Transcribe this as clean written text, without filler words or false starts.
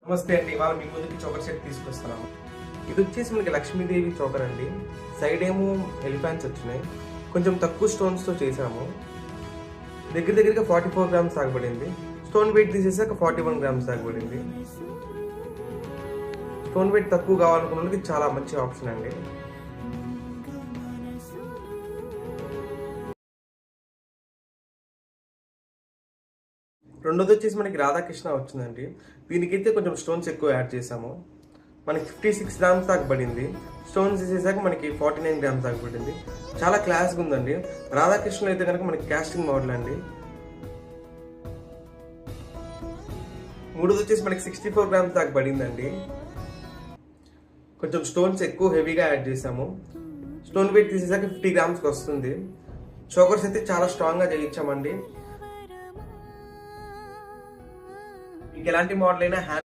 నమస్తే అండి, ఇవాళ మీ ముందుకి చోకర్ సెట్ తీసుకొస్తున్నాము. ఇది వచ్చేసి మనకి లక్ష్మీదేవి చోకర్ అండి. సైడ్ ఏమో ఎలిఫెంట్స్ వచ్చినాయి. కొంచెం తక్కువ స్టోన్స్తో చేసాము. దగ్గరగా 44 గ్రామ్స్ సాగబడింది. స్టోన్ వెయిట్ తీసేసాక 41 గ్రామ్స్ సాగబడింది. స్టోన్ వెయిట్ తక్కువ కావాలనుకున్న వాళ్ళకి చాలా మంచి ఆప్షన్ అండి. రెండోది వచ్చేసి మనకి రాధాకృష్ణ వచ్చిందండి. దీనికైతే కొంచెం స్టోన్స్ ఎక్కువ యాడ్ చేసాము. మనకి 56 గ్రామ్స్ దాకా పడింది. స్టోన్స్ తీసేసాక మనకి 49 గ్రామ్స్ దాకా పడింది. చాలా క్లాస్గా ఉందండి. రాధాకృష్ణ అయితే కనుక మనకి కాస్టింగ్ మోడల్ అండి. మూడోది వచ్చేసి మనకి 64 గ్రామ్స్ దాకా పడిందండి. కొంచెం స్టోన్స్ ఎక్కువ హెవీగా యాడ్ చేసాము. స్టోన్ వెయిట్ తీసేసాక 50 గ్రామ్స్కి వస్తుంది. చోకర్స్ అయితే చాలా స్ట్రాంగ్గా చేయించామండి. మీకు ఎలాంటి మోడల్ అయినా